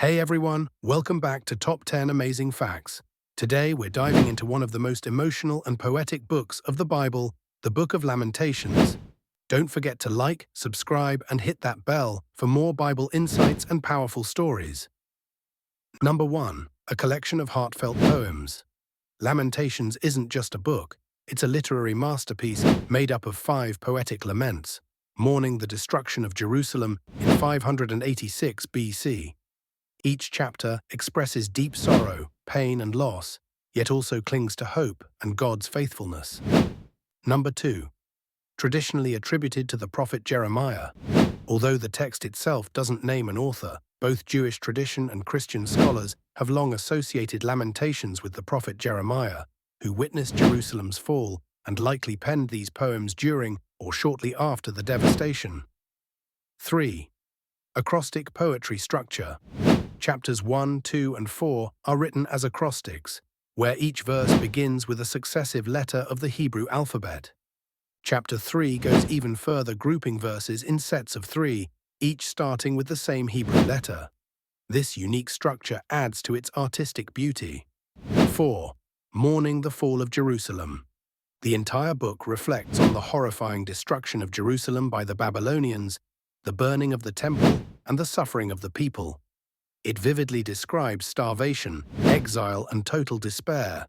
Hey everyone, welcome back to Top 10 Amazing Facts. Today we're diving into one of the most emotional and poetic books of the Bible, the Book of Lamentations. Don't forget to like, subscribe, and hit that bell for more Bible insights and powerful stories. Number 1. A collection of heartfelt poems. Lamentations isn't just a book, it's a literary masterpiece made up of 5 poetic laments, mourning the destruction of Jerusalem in 586 BC. Each chapter expresses deep sorrow, pain, and loss, yet also clings to hope and God's faithfulness. Number 2. Traditionally attributed to the prophet Jeremiah. Although the text itself doesn't name an author, both Jewish tradition and Christian scholars have long associated Lamentations with the prophet Jeremiah, who witnessed Jerusalem's fall and likely penned these poems during or shortly after the devastation. 3. Acrostic poetry structure. Chapters 1, 2, and 4 are written as acrostics, where each verse begins with a successive letter of the Hebrew alphabet. Chapter 3 goes even further, grouping verses in sets of 3, each starting with the same Hebrew letter. This unique structure adds to its artistic beauty. 4. Mourning the fall of Jerusalem. The entire book reflects on the horrifying destruction of Jerusalem by the Babylonians, the burning of the temple, and the suffering of the people. It vividly describes starvation, exile, and total despair,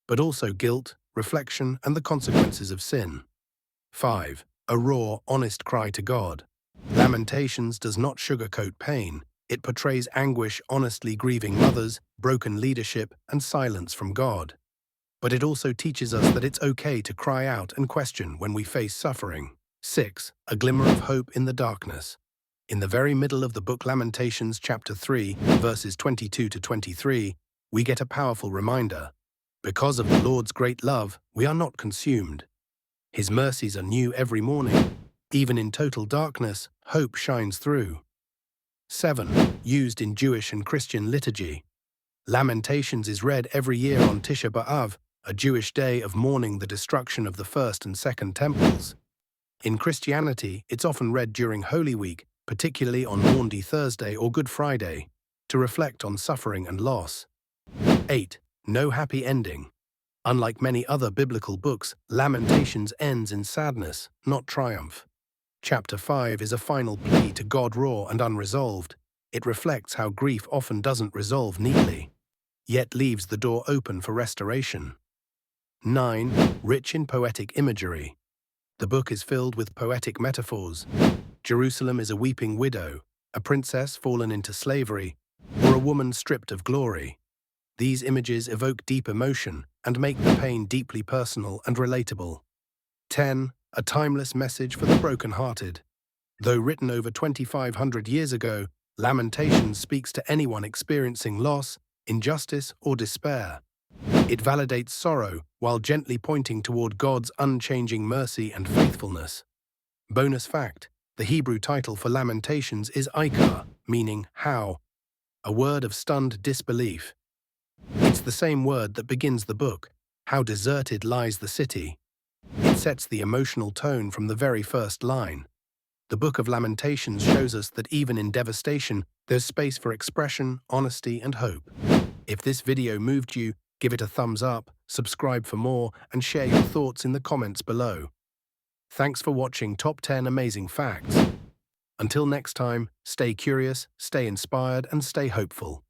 but also guilt, reflection, and the consequences of sin. 5. A raw, honest cry to God. Lamentations does not sugarcoat pain. It portrays anguish, honestly grieving mothers, broken leadership, and silence from God. But it also teaches us that it's okay to cry out and question when we face suffering. 6. A glimmer of hope in the darkness. In the very middle of the book Lamentations, chapter 3, verses 22 to 23, we get a powerful reminder. Because of the Lord's great love, we are not consumed. His mercies are new every morning. Even in total darkness, hope shines through. 7. Used in Jewish and Christian liturgy. Lamentations is read every year on Tisha B'Av, a Jewish day of mourning the destruction of the first and second temples. In Christianity, it's often read during Holy Week, particularly on Maundy Thursday or Good Friday, to reflect on suffering and loss. 8. No happy ending. Unlike many other biblical books, Lamentations ends in sadness, not triumph. Chapter 5 is a final plea to God, raw and unresolved. It reflects how grief often doesn't resolve neatly, yet leaves the door open for restoration. 9. Rich in poetic imagery. The book is filled with poetic metaphors. Jerusalem is a weeping widow, a princess fallen into slavery, or a woman stripped of glory. These images evoke deep emotion and make the pain deeply personal and relatable. 10. A timeless message for the brokenhearted. Though written over 2,500 years ago, Lamentations speaks to anyone experiencing loss, injustice, or despair. It validates sorrow while gently pointing toward God's unchanging mercy and faithfulness. Bonus fact: the Hebrew title for Lamentations is Ikar, meaning how, a word of stunned disbelief. It's the same word that begins the book, how deserted lies the city. It sets the emotional tone from the very first line. The Book of Lamentations shows us that even in devastation, there's space for expression, honesty, and hope. If this video moved you, give it a thumbs up, subscribe for more, and share your thoughts in the comments below. Thanks for watching Top 10 Amazing Facts. Until next time, stay curious, stay inspired, and stay hopeful.